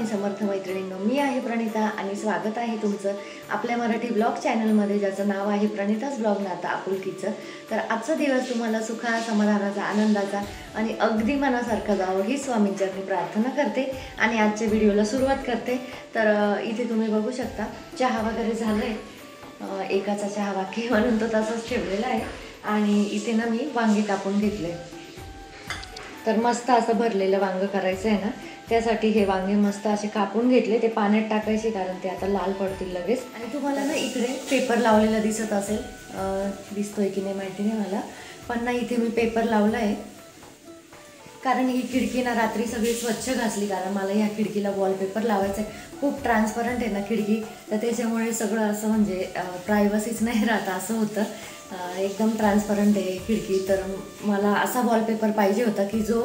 स्वामी समर्थ मैत्रिणींनो, मी आहे प्रणिता आणि स्वागत आहे तुमचं आपल्या मराठी ब्लॉग चॅनलमध्ये, ज्याचं नाव आहे प्रणिताज ब्लॉग नाता आपुलकीचं। तर आजचा दिवस तुम्हाला सुखा समाधानाचा, आनंदाचा आणि अगदी मनासारखा जावं ही स्वामींचरणी प्रार्थना करते आणि आजच्या व्हिडिओला सुरुवात करते। तर इथे तुम्ही बघू शकता चहा वगैरे झालंय, एकाचा चहा बाकी म्हणून तो तसाच ठेवलेला आहे। आणि इथे ना मी वांगे कापून घेतले, तर मस्त असं भरलेलं वांग करायचं आहे ना, त्यासाठी हे वांगे मस्त असे कापून घेतले। ते पाण्यात टाकायचे कारण ते आता लाल पडतील लगेच। आणि तुम्हाला ना इकडे पेपर लावलेला दिसत असेल, दिसतोय की नाही माहिती नाही मला, पण ना इथे मी पेपर लावला आहे कारण ही खिडकी ना रात्री सगळी स्वच्छ घासली, कारण मला ह्या खिडकीला वॉलपेपर लावायचा आहे। खूप ट्रान्सपरंट आहे ना खिडकी, तर त्याच्यामुळे सगळं असं म्हणजे प्रायव्हसीच नाही राहत असं होतं। एकदम ट्रान्सपरंट आहे खिडकी, तर मला असा वॉलपेपर पाहिजे होता की जो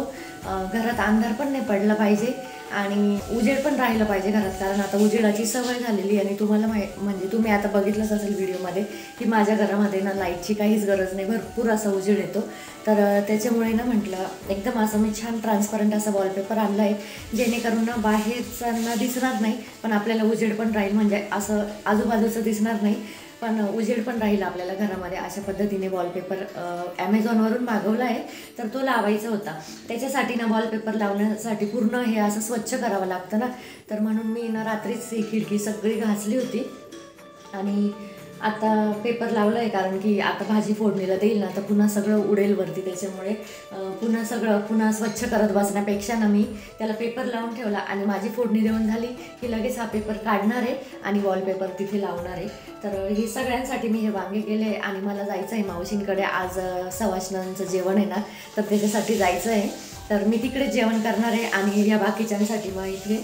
घरात अंधार पण नाही पडला पाहिजे आणि उजेड पण राहिलं पाहिजे घरात, कारण आता उजेडाची सवय झालेली आणि तुम्हाला म्हणजे तुम्ही आता बघितलंच असेल व्हिडिओमध्ये की माझ्या घरामध्ये ना लाईटची काहीच गरज नाही, भरपूर असा उजेड येतो। तर त्याच्यामुळे ना म्हटलं एकदम असं मी छान ट्रान्सपरंट असा वॉलपेपर आणला आहे, जेणेकरून ना बाहेरच्यांना दिसणार नाही पण आपल्याला उजेड पण राहील, म्हणजे असं आजूबाजूचं दिसणार नाही पण उजेड पण राहील आपल्याला घरामध्ये। अशा पद्धतीने वॉलपेपर ॲमेझॉनवरून मागवला आहे, तर तो लावायचा होता। त्याच्यासाठी ना वॉलपेपर लावण्यासाठी पूर्ण हे असं स्वच्छ करावं लागतं ना, तर म्हणून मी ना रात्रीच ही खिडकी सगळी घासली होती आणि आता पेपर लावलं आहे, कारण की आता भाजी फोडणीला देईल ना तर पुन्हा सगळं उडेल वरती, त्याच्यामुळे पुन्हा स्वच्छ करत बसण्यापेक्षा ना मी त्याला पेपर लावून ठेवला आणि माझी फोडणी देऊन झाली की लगेच हा पेपर काढणार आहे आणि वॉलपेपर तिथे लावणार आहे। तर हे सगळ्यांसाठी मी हे वांगे केले आणि मला जायचं आहे मावशींकडे, आज सवाष्णांचं जेवण आहे ना, तर त्याच्यासाठी जायचं आहे। तर मी तिकडे जेवण करणार आहे आणि या बाकीच्यांसाठी मग इथे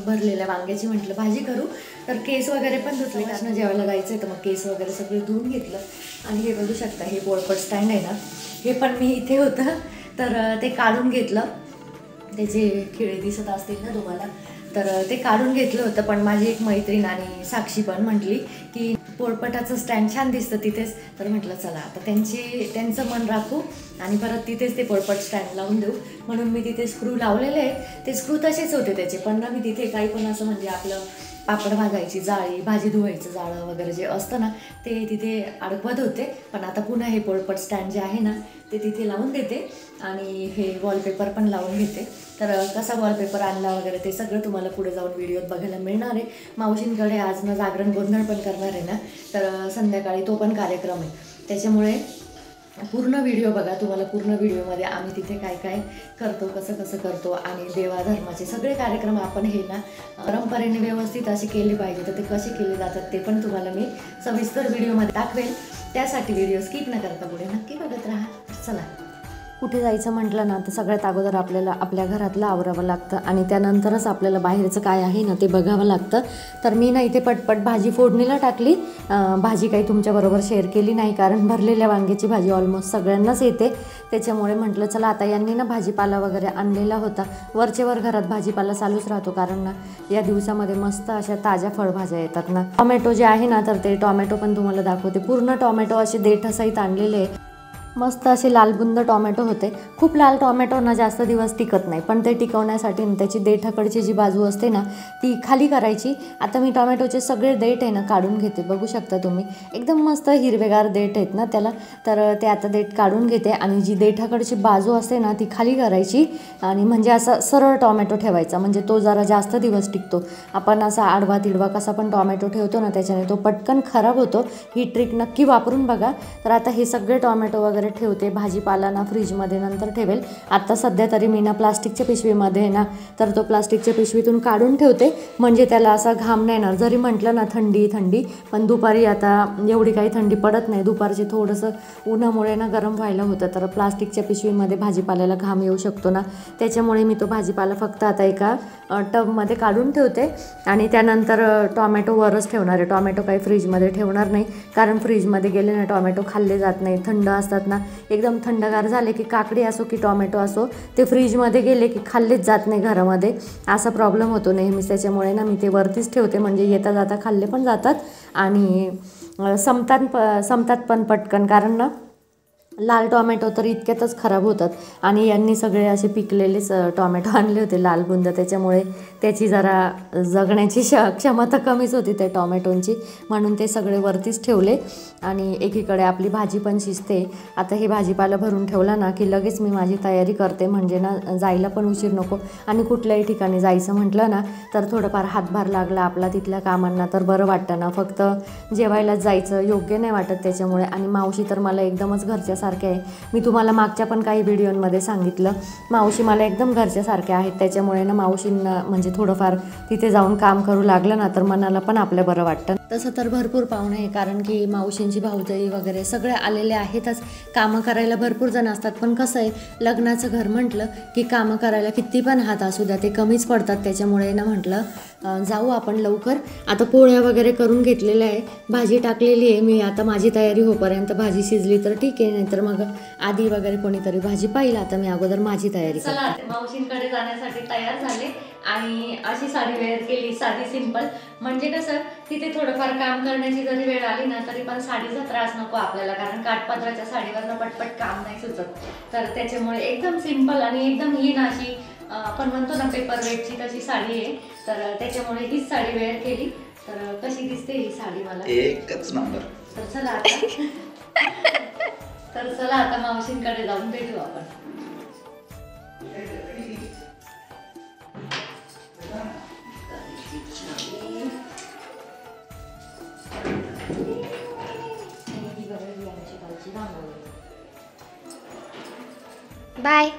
भरलेल्या वांग्याची म्हटलं भाजी करू। तर केस वगैरे पण धुतले, कारण जेवायला जायचं आहे, तर मग केस वगैरे सगळं धुवून घेतलं। आणि हे बघू शकता, हे पोळपट स्टँड आहे ना, हे पण मी इथे होतं तर ते काढून घेतलं। त्याचे खिळे दिसत असतील ना तुम्हाला, तर ते काढून घेतलं होतं। पण माझी एक मैत्रीण आणि साक्षी पण म्हटली की पोळपटाचं स्टँड छान दिसतं तिथेच, तर म्हटलं चला आता त्यांचं मन राखू आणि परत तिथेच ते पोळपट स्टँड लावून देऊ, म्हणून मी तिथे स्क्रू लावलेले आहे। ते स्क्रू तसेच होते त्याचे, पण ना मी तिथे काही पण असं म्हणजे आपलं पापड भाजायची जाळी, भाजी धुवायचं जाळं वगैरे जे असतं ना, ते तिथे अडकवत होते। पण आता पुन्हा हे पोळपट स्टँड जे आहे ना ते तिथे लावून देते आणि हे वॉलपेपर पण लावून घेते। तर कसा वॉलपेपर आणला वगैरे ते सगळं तुम्हाला पुढे जाऊन व्हिडिओत बघायला मिळणार आहे। मावशींकडे आज ना जागरण गोंधळ पण करणार आहे ना, तर संध्याकाळी तो पण कार्यक्रम आहे, त्याच्यामुळे पूर्ण व्हिडिओ बघा। तुम्हाला पूर्ण व्हिडिओमध्ये आम्ही तिथे काय काय करतो, कसं करतो आणि देवाधर्माचे सगळे कार्यक्रम आपण हे ना परंपरेने व्यवस्थित असे केले पाहिजे, तर ते कसे केले जातात ते पण तुम्हाला मी सविस्तर व्हिडिओमध्ये दाखवेल। त्यासाठी व्हिडिओ स्किप न करता पुढे नक्की बघत राहा। चला, कुठे जायचं म्हटलं ना तर सगळ्यात अगोदर आपल्याला आपल्या घरातलं आवरावं लागतं आणि त्यानंतरच आपल्याला बाहेरचं काय आहे ना ते बघावं लागतं। तर मी ना इथे पटपट भाजी फोडणीला टाकली। भाजी काही तुमच्याबरोबर शेअर केली नाही, कारण भरलेल्या वांग्याची भाजी ऑलमोस्ट सगळ्यांनाच येते, त्याच्यामुळे म्हटलं चला आता यांनी ना भाजीपाला वगैरे आणलेला होता। वरचेवर घरात भाजीपाला चालूच राहतो, कारण ना या दिवसामध्ये मस्त अशा ताज्या फळभाज्या येतात ना। टॉमॅटो जे आहे ना, तर ते टॉमॅटो पण तुम्हाला दाखवते। पूर्ण टॉमॅटो असे देठासहित आणलेले आहे, मस्त असे लालबुंद टॉमॅटो होते। खूप लाल टॉमॅटो ना जास्त दिवस टिकत नाही, पण ते टिकवण्यासाठी त्याची देठाकडची जी बाजू असते ना ती खाली करायची। आता मी टॉमॅटोचे सगळे देठ आहे ना काढून घेते, बघू शकता तुम्ही, एकदम मस्त हिरवेगार देठ आहेत ना त्याला, तर ते आता देठ काढून घेते आणि जी देठाकडची बाजू असते ना ती खाली करायची आणि म्हणजे असा सरळ टॉमॅटो ठेवायचा, म्हणजे तो जरा जास्त दिवस टिकतो। आपण असा आडवा तिडवा कसा पण टॉमॅटो ठेवतो ना, त्याच्याने तो पटकन खराब होतो। ही ट्रिक नक्की वापरून बघा। तर आता हे सगळे टॉमॅटो वगैरे ठेवते, भाजीपाला ना फ्रीजमध्ये नंतर ठेवेल। आता सध्या तरी मी ना प्लास्टिकच्या पिशवीमध्ये ना, तर तो प्लास्टिकच्या पिशवीतून काढून ठेवते, म्हणजे त्याला असा घाम नाही येणार। जरी म्हटलं ना थंडी, पण दुपारी आता एवढी काही थंडी पडत नाही, दुपारचे थोडंसं उन्हामुळे ना गरम व्हायला होतं, तर प्लास्टिकच्या पिशवीमध्ये भाजीपाल्याला घाम येऊ शकतो ना, त्याच्यामुळे मी तो भाजीपाला फक्त आता एका टबमध्ये काढून ठेवते आणि त्यानंतर टॉमॅटो वरच ठेवणार आहे। टॉमॅटो काही फ्रीजमध्ये ठेवणार नाही, कारण फ्रीजमध्ये गेले ना टॉमॅटो खाल्ले जात नाही, थंड असतात ना, एकदम थंडगार झाले की काकडी असो की टॉमॅटो असो ते फ्रीजमध्ये गेले की खाल्लेच जात नाही घरामध्ये, असा प्रॉब्लेम होतो नेहमीच। त्याच्यामुळे ना मी ते वरतीच ठेवते, म्हणजे येता जाता खाल्ले पण जातात आणि संपतात पण पटकन, कारण ना लाल टोमॅटो तर इतक्यातच खराब होतात आणि यांनी सगळे असे पिकलेलेच टोमॅटो आणले होते लाल बुंद, त्याच्यामुळे त्याची जरा जगण्याची क्षमता कमीच होती त्या टोमॅटोंची, म्हणून ते सगळे वरतीच ठेवले. आणि एकीकडे आपली भाजी पण शिजते. आता ही भाजीपाला भरून ठेवला ना की लगेच मी माझी तयारी करते, म्हणजे ना जायला पण उशीर नको. आणि कुठल्याही ठिकाणी जायचं म्हटलं ना तर थोडंफार हातभार लागला आपला तिथल्या कामांना तर बरं वाटतं ना. फक्त जेवायलाच जायचं योग्य नाही वाटत त्याच्यामुळे. आणि मावशी तर मला एकदमच घरच्यासारखे आहे. मी तुम्हाला मागच्या पण काही व्हिडिओमध्ये सांगितलं, मावशी मला एकदम घरच्यासारख्या आहेत. त्याच्यामुळे ना मावशींना म्हणजे थोडंफार तिथे जाऊन काम करू लागलं ना तर मनाला पण आपल्या बरं वाटतं. तसं तर भरपूर पाहुणे आहे, कारण की मावशींची भाऊजाई वगैरे सगळे आलेले आहेतच. कामं करायला भरपूर जण असतात, पण कसं आहे लग्नाचं घर म्हटलं की कामं करायला किती पण हात असू द्या ते कमीच पडतात. त्याच्यामुळे ना म्हटलं जाऊ आपण लवकर. आता पोळ्या वगैरे करून घेतलेल्या आहे, भाजी टाकलेली आहे मी. आता माझी तयारी होईपर्यंत भाजी शिजली तर ठीक आहे, नाहीतर मग आधी वगैरे कोणीतरी भाजी पाहिलं. आता मी अगोदर माझी तयारी करते. मावशींकडे जाण्यासाठी तयार झाले आणि अशी साडी वेअर केली, साधी सिंपल. म्हणजे कसं तिथे थोडंफार काम करण्याची जरी वेळ आली ना तरी पण साडीचा त्रास नको आपल्याला, कारण काठपदराच्या साडीवरनं पटपट काम नाही सुचत. तर त्याच्यामुळे एकदम सिंपल आणि एकदम ही अशी आपण म्हणतो ना पेपर वेटची तशी साडी आहे. तर त्याच्यामुळे हीच साडी वेअर केली. तर कशी दिसते ही साडी मला? एकच नंबर. तर चला आता मावशींकडे जाऊन भेटू आपण. बाय.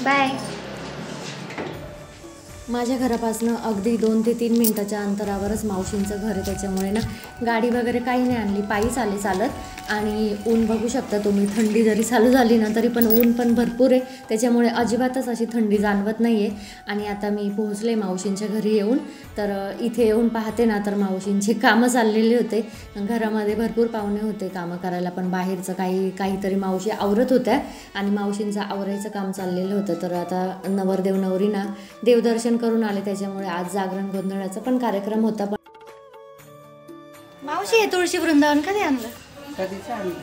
बाय. माझ्या घरापासून अगदी 2 ते 3 मिनटाच्या अंतरावरच मावशींचं घर आहे. त्याच्यामुळे ना गाडी वगैरे काही नाही आणली, पायीच आले चालत. आणि ऊन बघू शकता तुम्ही, थंडी जरी चालू झाली ना तरी पण ऊन पण भरपूर आहे. त्याच्यामुळे अजिबातच अशी थंडी जाणवत नाही आहे. आणि आता मी पोहोचले मावशींच्या घरी येऊन. तर इथे येऊन पाहते ना तर मावशींची कामं चाललेली होते. घरामध्ये भरपूर पाहुणे होते कामं करायला, पण बाहेरचं काहीतरी मावशी आवरत होत्या आणि मावशींचं आवरायचं काम चाललेलं होतं. तर आता नवरदेव नवरी ना देवदर्शन करून आले, त्याच्यामुळे आज जागरण गोंधळाचा पण कार्यक्रम होता. पण मावशी हे तुळशी वृंदावन कधी आणलं? कधीच आणलं.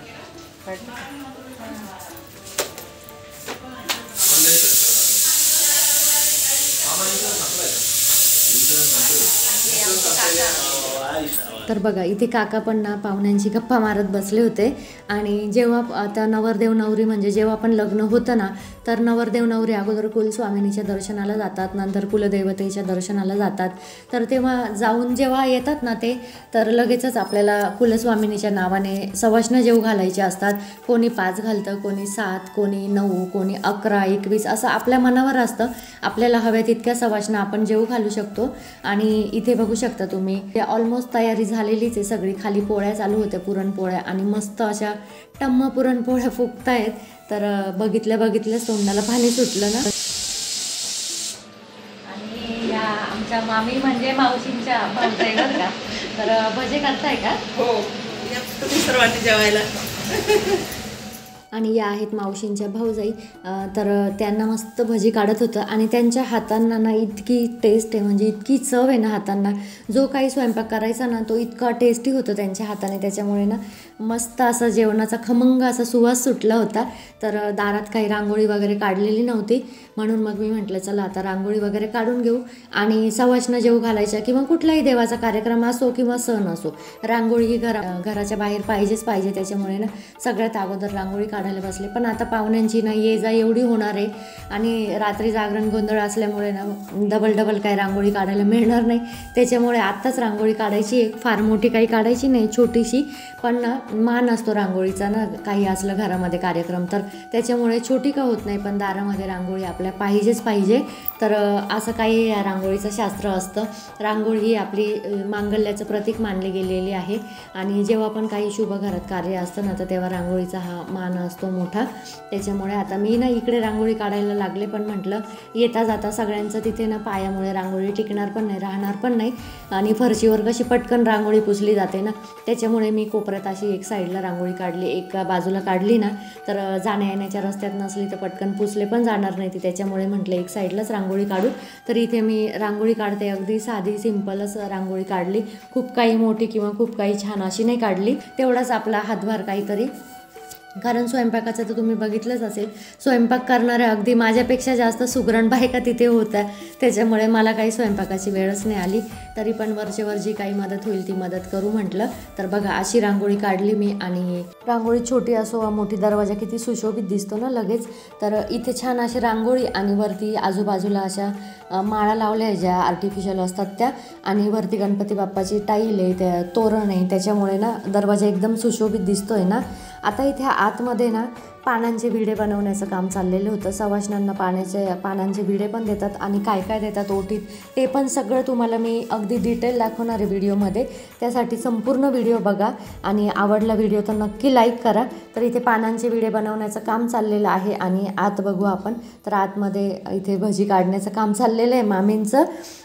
तर बघा इथे काका पण ना पाहुण्यांची गप्पा मारत बसले होते. आणि जेव्हा आता नवरदेव नवरी म्हणजे जेव्हा पण लग्न होतं ना तर नवरदेव नवरी अगोदर कुलस्वामिनीच्या दर्शनाला जातात, नंतर कुलदेवतेच्या दर्शनाला जातात. तर तेव्हा जाऊन जेव्हा येतात ना ते तर लगेचच आपल्याला कुलस्वामिनीच्या नावाने सवाष्ण जेव घालायचे असतात. कोणी 5 घालतं, कोणी 7, कोणी 9, कोणी 11, 21 असं आपल्या मनावर असतं. आपल्याला हव्या तितक्या सवाष्ण आपण जेव घालू शकतो. आणि इथे बघू शकता तुम्ही ऑलमोस्ट तयारी झालेलीच आहे सगळी. खाली पोळ्या चालू होत्या, पुरणपोळ्या, आणि मस्त अशा टम्म पुरणपोळ्या फुगतायत. तर बघितल्याच तोंडाला पाणी सुटलं ना. आणि या आमच्या मामी म्हणजे मावशींच्या भाऊजाई बरं का. तर भजे करताय का? हो, तुम्ही सर्वांनी जेवायला. आणि या आहेत मावशींच्या भाऊजाई. तर त्यांना मस्त भजी काढत होतं आणि त्यांच्या हातांना ना इतकी टेस्ट आहे, म्हणजे इतकी चव आहे ना हातांना. जो काही स्वयंपाक करायचा ना तो इतका टेस्टी होतो त्यांच्या हाताने. त्याच्यामुळे ना मस्त असा जेवणाचा खमंग असा सुवास सुटला होता. तर दारात काही रांगोळी वगैरे काढलेली नव्हती, म्हणून मग मी म्हटलं चला आता रांगोळी वगैरे काढून घेऊ. आणि सवाष्ण जेव घालायच्या किंवा कुठलाही देवाचा कार्यक्रम असो किंवा सण असो, रांगोळी ही घराच्या बाहेर पाहिजेच पाहिजे. त्याच्यामुळे ना सगळ्यात अगोदर रांगोळी काढायला बसले. पण आता पाहुण्यांची ना ये जा एवढी होणार आहे आणि रात्री जागरण गोंधळ असल्यामुळे ना डबल काय रांगोळी काढायला मिळणार नाही. त्याच्यामुळे आत्ताच रांगोळी काढायची आहे, फार मोठी काही काढायची नाही, छोटीशी. पण ना मान असतो रांगोळीचा ना काही असलं घरामध्ये कार्यक्रम, तर त्याच्यामुळे छोटी का होत नाही पण दारामध्ये रांगोळी आपल्या पाहिजेच पाहिजे. तर असं काही या रांगोळीचं शास्त्र असतं. रांगोळी ही आपली मांगल्याचं प्रतीक मानली गेलेली आहे. आणि जेव्हा पण काही शुभ घरात कार्य असतं ना तर तेव्हा रांगोळीचा हा मान असतो मोठा, त्याच्यामुळे आता मी ना इकडे रांगोळी काढायला लागले. पण म्हटलं येता जाता सगळ्यांचं तिथे ना पायामुळे रांगोळी टिकणार पण नाही, राहणार पण नाही आणि फरशीवर कशी पटकन रांगोळी पुसली जाते ना, त्याच्यामुळे मी कोपऱ्यात अशी एक साईडला रांगोळी काढली. एका बाजूला काढली ना तर जाण्या येण्याच्या रस्त्यात नसली तर पटकन पुसले पण जाणार नाही ती, त्याच्यामुळे म्हटलं एक साईडलाच रांगोळी काढू. तर इथे मी रांगोळी काढते, अगदी साधी सिंपलच रांगोळी काढली. खूप काही मोठी किंवा खूप काही छान अशी नाही काढली, तेवढाच आपला हातभार काहीतरी. कारण स्वयंपाकाचं तर तुम्ही बघितलंच असेल, स्वयंपाक करणाऱ्या अगदी माझ्यापेक्षा जास्त सुगरण बायका तिथे होत्या, त्याच्यामुळे मला काही स्वयंपाकाची वेळच नाही आली. तरी पण वरचेवर जी काही मदत होईल ती मदत करू म्हटलं. तर बघा अशी रांगोळी काढली मी, आणि रांगोळी छोटी असो वा मोठी, दरवाजा किती सुशोभित दिसतो ना लगेच. तर इथे छान अशी रांगोळी आणि वरती आजूबाजूला अशा माळा लावल्या ज्या आर्टिफिशियल असतात त्या, आणि वरती गणपती बाप्पाची टाईल आहे, त्या तोरण आहे, त्याच्यामुळे ना दरवाजा एकदम सुशोभित दिसतोय ना. आता इथे आतमध्ये ना पानांचे विडे बनवण्याचं काम चाललेलं होतं. सवाष्णांना पानांचे विडे पण देतात आणि काय काय देतात ओटीत ते पण सगळं तुम्हाला मी अगदी डिटेल दाखवणार आहे व्हिडिओमध्ये. त्यासाठी संपूर्ण व्हिडिओ बघा आणि आवडला व्हिडिओ तर नक्की लाईक करा. तर इथे पानांचे विडे बनवण्याचं काम चाललेलं आहे आणि आत बघू आपण. तर आतमध्ये इथे भजी काढण्याचं काम चाललेलं आहे मामींचं,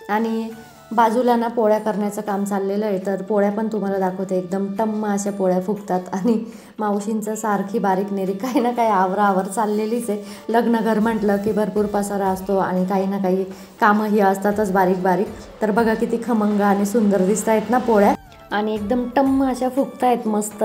आणि बाजूला ना पोळ्या करण्याचं काम चाललेलं आहे. तर पोळ्या पण तुम्हाला दाखवते, एकदम टम्म अशा पोळ्या फुगतात. आणि मावशींचं सारखी बारीक नेरी काही ना काही आवर चाललेलीच आहे. लग्नघर म्हटलं की भरपूर पसारा असतो आणि काही ना काही कामंही असतातच बारीक बारीक. तर बघा किती खमंग आणि सुंदर दिसत आहेत ना पोळ्या, आणि एकदम टम्म अशा फुगतायत मस्त.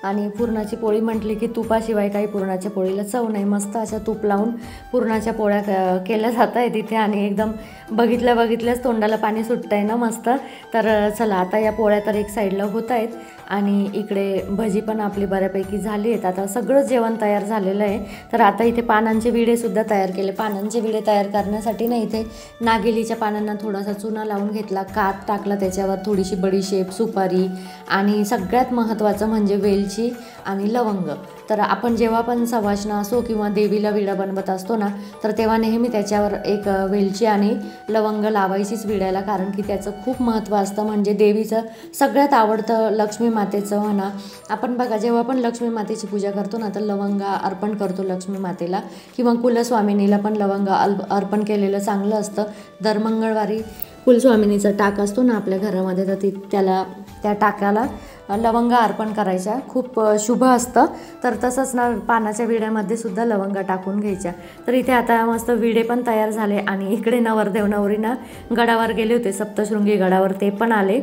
आणि पुरणाची पोळी म्हटली की तुपाशिवाय काही पुरणाच्या पोळीला चव नाही. मस्त अशा तूप लावून पुरणाच्या पोळ्या केल्या जात आहेत इथे, आणि एकदम बघितल्याच तोंडाला पाणी सुटतं आहे ना मस्त. तर चला आता या पोळ्या तर एक साईडला होत आहेत, आणि इकडे भजी पण आपली बऱ्यापैकी झाली आहेत. आता सगळं जेवण तयार झालेलं आहे. तर आता इथे पानांचे विडेसुद्धा तयार केले. पानांचे विडे तयार करण्यासाठी ना इथे नागेलीच्या पानांना थोडासा चुना लावून घेतला, कात टाकला, त्याच्यावर थोडीशी बडीशेप, सुपारी, आणि सगळ्यात महत्त्वाचं म्हणजे वेलची आणि लवंग. तर आपण जेव्हा पण सवाष्ण असो किंवा देवीला विडा बनवत असतो ना, तर तेव्हा नेहमी त्याच्यावर एक वेलची आणि लवंग लावायचीच विड्याला, कारण की त्याचं खूप महत्त्व असतं. म्हणजे देवीचं सगळ्यात आवडतं लक्ष्मी मातेचं म्हणा. आपण बघा जेव्हा पण लक्ष्मी मातेची पूजा करतो ना, तर लवंग अर्पण करतो लक्ष्मी मातेला, किंवा कुलस्वामिनीला पण लवंग अर्पण केलेलं चांगलं असतं. दर मंगळवारी कुलस्वामिनीचा टाक असतो ना आपल्या घरामध्ये, तर त्या टाकाला लवंग अर्पण करायच्या, खूप शुभ असतं. तर तसंच ना पानाच्या विड्यामध्ये सुद्धा लवंग टाकून घ्यायच्या. तर इथे आता मस्त विडे पण तयार झाले, आणि इकडे नवरदेव नवरी ना गडावर गेले होते, सप्तशृंगी गडावर, ते पण आले.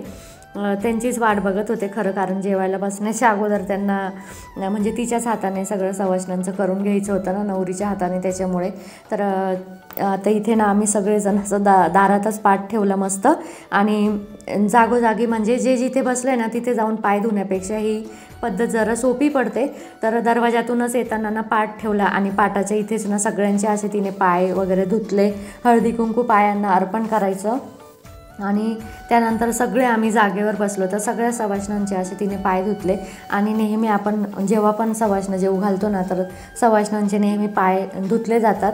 त्यांचीच वाट बघत होते खरं, कारण जेवायला बसण्याच्या अगोदर त्यांना म्हणजे तिच्याच हाताने सगळं सवाष्णांचं करून घ्यायचं होतं ना, नवरीच्या हाताने, त्याच्यामुळे. तर आता इथे ना आम्ही सगळेजण असं दारातच पाठ ठेवलं मस्त, आणि जागोजागी म्हणजे जे जिथे बसले ना तिथे जाऊन पाय धुण्यापेक्षा ही पद्धत जरा सोपी पडते. तर दरवाजातूनच येताना ना पाठ ठेवला, आणि पाटाच्या इथेच ना सगळ्यांचे असे तिने पाय वगैरे धुतले, हळदी कुंकू पायांना अर्पण करायचं. आणि त्यानंतर सगळे आम्ही जागेवर बसलो, तर सगळ्या सवाष्णांचे असे तिने पाय धुतले. आणि नेहमी आपण जेव्हा पण सवाष्ण जेवू घालतो ना, तर सवाष्णांचे नेहमी पाय धुतले जातात.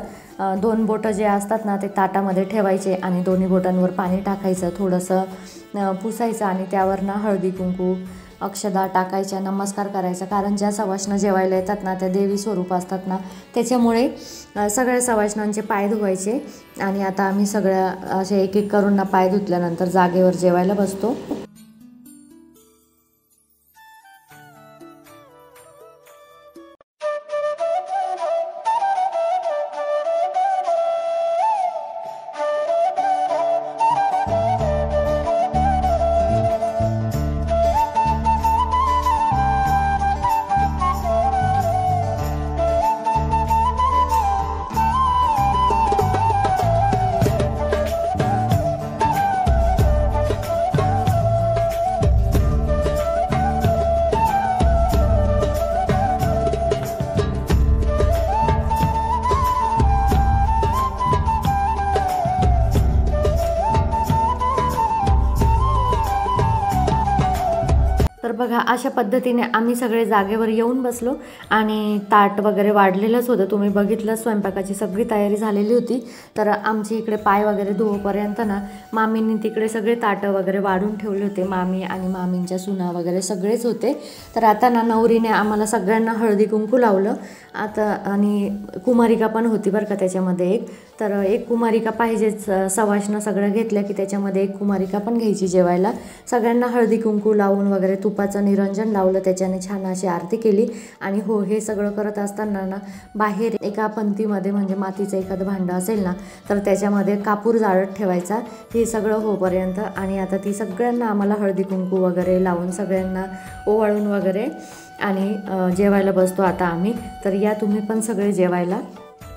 2 बोटं जे असतात ना ते ताटामध्ये ठेवायचे, आणि दोन्ही बोटांवर पाणी टाकायचं, थोडंसं पुसायचं, आणि त्यावर ना हळदी कुंकू अक्षदा टाकायच्या, नमस्कार करायचा. कारण ज्या सवाष्ण जेवायला येतात ना त्या देवी स्वरूप असतात ना, त्याच्यामुळे सगळ्या सवाष्णांचे पाय धुवायचे. आणि आता आम्ही सगळ्या असे एक एक करून ना पाय धुतल्यानंतर जागेवर जेवायला बसतो. तर बघा अशा पद्धतीने आम्ही सगळे जागेवर येऊन बसलो आणि ताट वगैरे वाढलेलंच होतं. तुम्ही बघितलं स्वयंपाकाची सगळी तयारी झालेली होती. तर आमची इकडे पाय वगैरे धुवोपर्यंत ना मामींनी तिकडे सगळे ताटं वगैरे वाढून ठेवले होते. मामी आणि मामींच्या सुना वगैरे सगळेच होते. तर आता ना नवरीने आम्हाला सगळ्यांना हळदी कुंकू लावलं आता आणि कुमारिका पण होती बरं का त्याच्यामध्ये एक. तर एक कुमारिका पाहिजेच, सवाष्ण सगळं घेतलं की त्याच्यामध्ये एक कुमारिका पण घ्यायची जेवायला. सगळ्यांना हळदी कुंकू लावून वगैरे तुपाचं निरंजन लावलं, त्याच्याने छान अशी आरती केली. आणि हो हे सगळं करत असताना ना बाहेर एका पंतीमध्ये म्हणजे मातीचं एखादं भांडं असेल ना तर त्याच्यामध्ये कापूर जाळत ठेवायचा हे सगळं होईपर्यंत. आणि आता ती सगळ्यांना आम्हाला हळदी कुंकू वगैरे लावून सगळ्यांना ओवाळून वगैरे आणि जेवायला बसतो आता आम्ही. तर या तुम्ही पण सगळे जेवायला.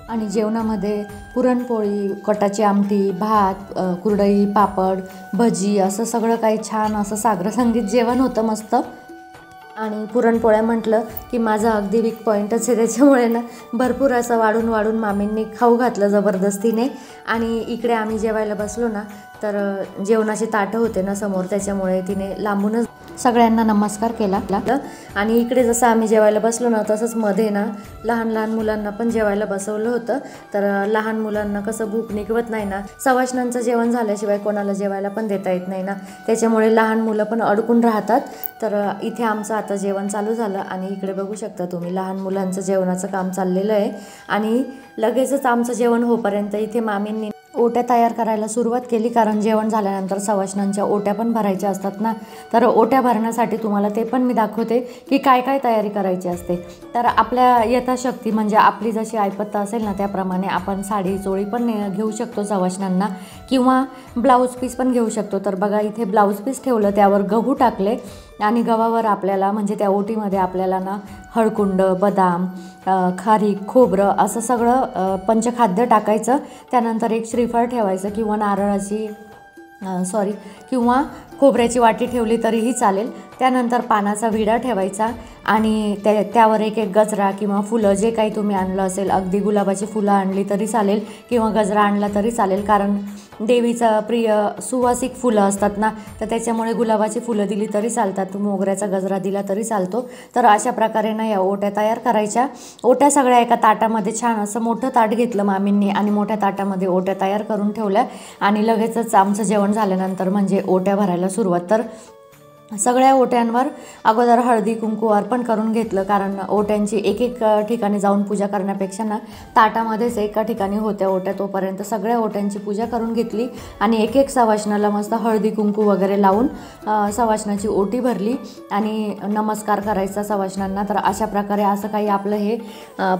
आणि जेवणामध्ये पुरणपोळी, कटाची आमटी, भात, कुरडई, पापड, भजी असं सगळं काही छान असं सागर संगीत जेवण होतं मस्त. आणि पुरणपोळ्या म्हटलं की माझा अगदी वीक पॉईंटच आहे, त्याच्यामुळे ना भरपूर असं वाढून वाढून मामींनी खाऊ घातलं जबरदस्तीने. आणि इकडे आम्ही जेवायला बसलो ना तर जेवणाचे ताटं होते ना समोर, त्याच्यामुळे तिने लांबूनच सगळ्यांना नमस्कार केला. आणि इकडे जसं आम्ही जेवायला बसलो ना तसंच मध्ये ना लहान लहान मुलांना पण जेवायला बसवलं होतं. तर लहान मुलांना कसं भूक निघवत नाही ना, सवाष्णांचं जेवण झाल्याशिवाय कोणाला जेवायला पण देता येत नाही ना, त्याच्यामुळे लहान मुलं पण अडकून राहतात. तर इथे आमचं आता जेवण चालू झालं आणि इकडे बघू शकता तुम्ही लहान मुलांचं जेवणाचं काम चाललेलं आहे. आणि लगेचच आमचं जेवण होईपर्यंत इथे मामींनी ओट्या तयार करायला सुरुवात केली, कारण जेवण झाल्यानंतर सवाष्णांच्या ओट्या पण भरायच्या असतात ना. तर ओट्या भरण्यासाठी तुम्हाला ते पण मी दाखवते की काय काय तयारी करायची असते. तर आपल्या यथाशक्ती म्हणजे आपली जशी ऐपत असेल ना त्याप्रमाणे आपण साडी चोळी पण घेऊ शकतो सवाष्णांना, किंवा ब्लाऊज पीस पण घेऊ शकतो. तर बघा इथे ब्लाऊज पीस ठेवलं, त्यावर गहू टाकले आणि गव्हावर आपल्याला म्हणजे त्या ओटीमध्ये आपल्याला ना हळकुंड, बदाम, खारीक, खोबरं असं सगळं पंचखाद्य टाकायचं. त्यानंतर एक श्रीफळ ठेवायचं किंवा नारळाची किंवा खोबऱ्याची वाटी ठेवली तरीही चालेल. त्यानंतर पानाचा विडा ठेवायचा आणि त्यावर एक एक गजरा किंवा फुलं जे काही तुम्ही आणलं असेल, अगदी गुलाबाची फुलं आणली तरी चालेल किंवा गजरा आणला तरी चालेल, कारण देवीचं प्रिय सुवासिक फुलं असतात ना, तर त्याच्यामुळे गुलाबाची फुलं दिली तरी चालतात, मोगऱ्याचा गजरा दिला तरी चालतो. तर अशा प्रकारे ना या ओट्या तयार करायच्या. ओट्या सगळ्या एका ताटामध्ये छान असं मोठं ताट घेतलं मामींनी आणि मोठ्या ताटामध्ये ओट्या तयार करून ठेवल्या. आणि लगेचच आमचं जेवण झाल्यानंतर म्हणजे ओट्या भरायला सुरुवात. तर सगळ्या ओट्यांवर अगोदर हळदी कुंकू अर्पण करून घेतलं, कारण ओट्यांची एक एक ठिकाणी जाऊन पूजा करण्यापेक्षा ना ताटामध्येच एका ठिकाणी होत्या ओट्या, तोपर्यंत सगळ्या ओट्यांची पूजा करून घेतली. आणि एक एक सवाष्णाला मस्त हळदी कुंकू वगैरे लावून सवाष्णाची ओटी भरली आणि नमस्कार करायचा सवाष्णांना. तर अशा प्रकारे असं काही आपलं हे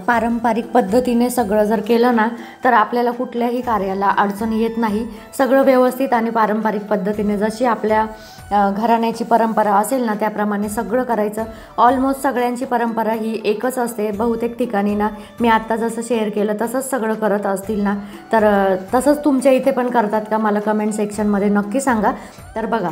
पारंपरिक पद्धतीने सगळं जर केलं ना तर आपल्याला कुठल्याही कार्याला अडचण येत नाही. सगळं व्यवस्थित आणि पारंपरिक पद्धतीने जशी आपल्या घराण्याची परंपरा असेल ना त्याप्रमाणे सगळं करायचं. ऑलमोस्ट सगळ्यांची परंपरा ही एकच असते. बहुतेक ठिकाणी ना मी आत्ता जसं शेअर केलं तसंच सगळं करत असतील ना, तर तसंच तुमच्या इथे पण करतात का मला कमेंट सेक्शनमध्ये नक्की सांगा. तर बघा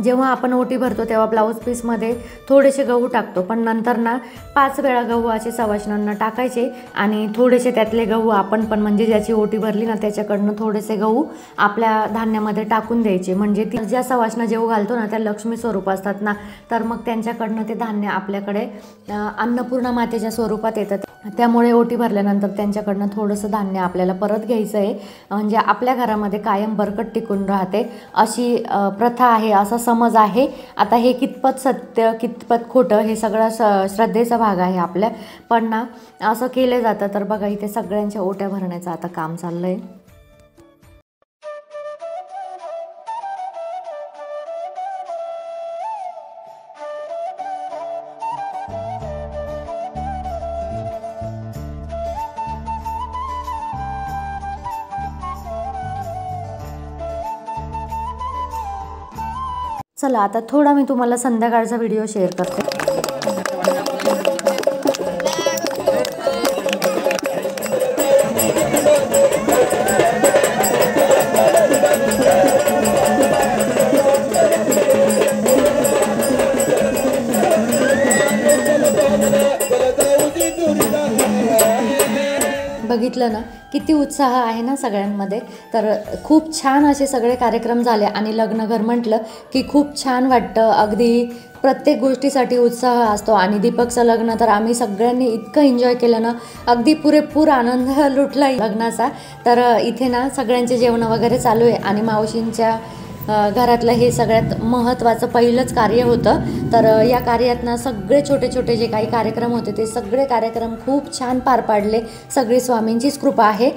जेव्हा आपण ओटी भरतो तेव्हा ब्लाऊज पीसमध्ये थोडेसे गहू टाकतो, पण नंतर ना 5 वेळा गहू असे सवाष्णांना टाकायचे आणि थोडेसे त्यातले गहू आपण पण म्हणजे ज्याची ओटी भरली ना त्याच्याकडनं थोडेसे गहू आपल्या धान्यामध्ये टाकून द्यायचे. म्हणजे ती ज्या सवाष्णा जेवू घालतो ना त्या लक्ष्मी स्वरूप असतात ना, तर मग त्यांच्याकडनं ते धान्य आपल्याकडे अन्नपूर्णा मातेच्या स्वरूपात येतात. त्यामुळे ओटी भरल्यानंतर त्यांच्याकडनं थोडंसं धान्य आपल्याला परत घ्यायचं आहे, म्हणजे आपल्या घरामध्ये कायम बरकत टिकून राहते अशी प्रथा आहे, असा समज आहे. आता हे कितपत सत्य कितपत खोटं हे सगळं श्रद्धेचा भाग आहे आपल्या, पण ना असं केलं जातं. तर बघा इथे सगळ्यांच्या ओट्या भरण्याचं आता काम चाललं आहे. चला आता थोडा मी तुम्हाला संध्याकाळचा व्हिडिओ शेअर करते. बघितलं ना किती उत्साह आहे ना सगळ्यांमध्ये. तर खूप छान असे सगळे कार्यक्रम झाले आणि लग्नघर म्हटलं की खूप छान वाटतं. अगदी प्रत्येक गोष्टीसाठी उत्साह असतो आणि दीपकचं लग्न तर आम्ही सगळ्यांनी इतकं एन्जॉय केलं ना, अगदी पुरेपूर आनंद लुटला लग्नाचा. तर इथे ना सगळ्यांचे जेवण वगैरे चालू आहे आणि मावशींच्या घरातलं हे सगळ्यात महत्त्वाचं पहिलंच कार्य होतं. तर या कार्यात ना सगळे छोटे छोटे जे काही कार्यक्रम होते ते सगळे कार्यक्रम खूप छान पार पाडले. सगळी स्वामींचीच कृपा आहे.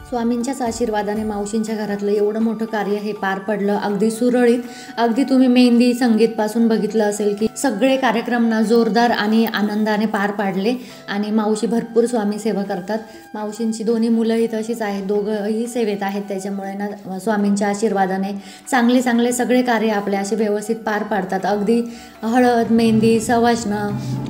स्वामींच्याच आशीर्वादाने मावशींच्या घरातलं एवढं मोठं कार्य हे पार पडलं अगदी सुरळीत. अगदी तुम्ही मेहंदी संगीतपासून बघितलं असेल की सगळे कार्यक्रम ना जोरदार आणि आनंदाने पार पाडले. आणि मावशी भरपूर स्वामी सेवा करतात. मावशींची दोन्ही मुलंही तशीच आहेत, दोघंही सेवेत आहेत. त्याच्यामुळे ना स्वामींच्या आशीर्वादाने चांगले चांगले सगळे कार्य आपले असे व्यवस्थित पार पाडतात. अगदी हळद, मेहंदी, सवाष्ण,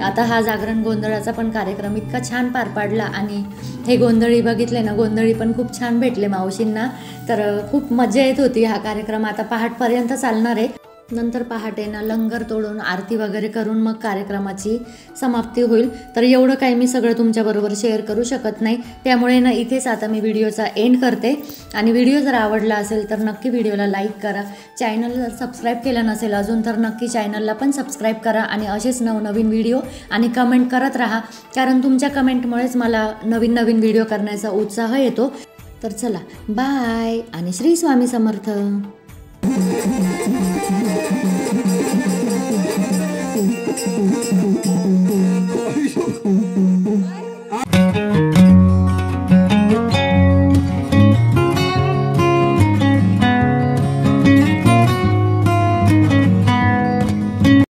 आता हा जागरण गोंधळाचा पण कार्यक्रम इतका छान पार पाडला. आणि हे गोंधळी बघितले ना, गोंधळी पण खूप छान भेटले मावशींना. तर खूप मजा येत होती. हा कार्यक्रम आता पहाटपर्यंत चालणार आहे. नंतर पहाटे ना लंगर तोडून आरती वगैरे करून मग कार्यक्रमाची समाप्ती होईल. तर एवढं काही मी सगळं तुमच्याबरोबर शेअर करू शकत नाही. त्यामुळे ना इथेच आता मी व्हिडिओचा एंड करते. आणि व्हिडिओ जर आवडला असेल तर नक्की व्हिडिओला लाईक करा. चॅनल जर सबस्क्राईब केलं नसेल अजून तर नक्की चॅनलला पण सबस्क्राईब करा. आणि असेच नवनवीन व्हिडिओ आणि कमेंट करत राहा, कारण तुमच्या कमेंटमुळेच मला नवीन नवीन व्हिडिओ करण्याचा उत्साह येतो. तर चला, बाय आणि श्री स्वामी समर्थ. Ay,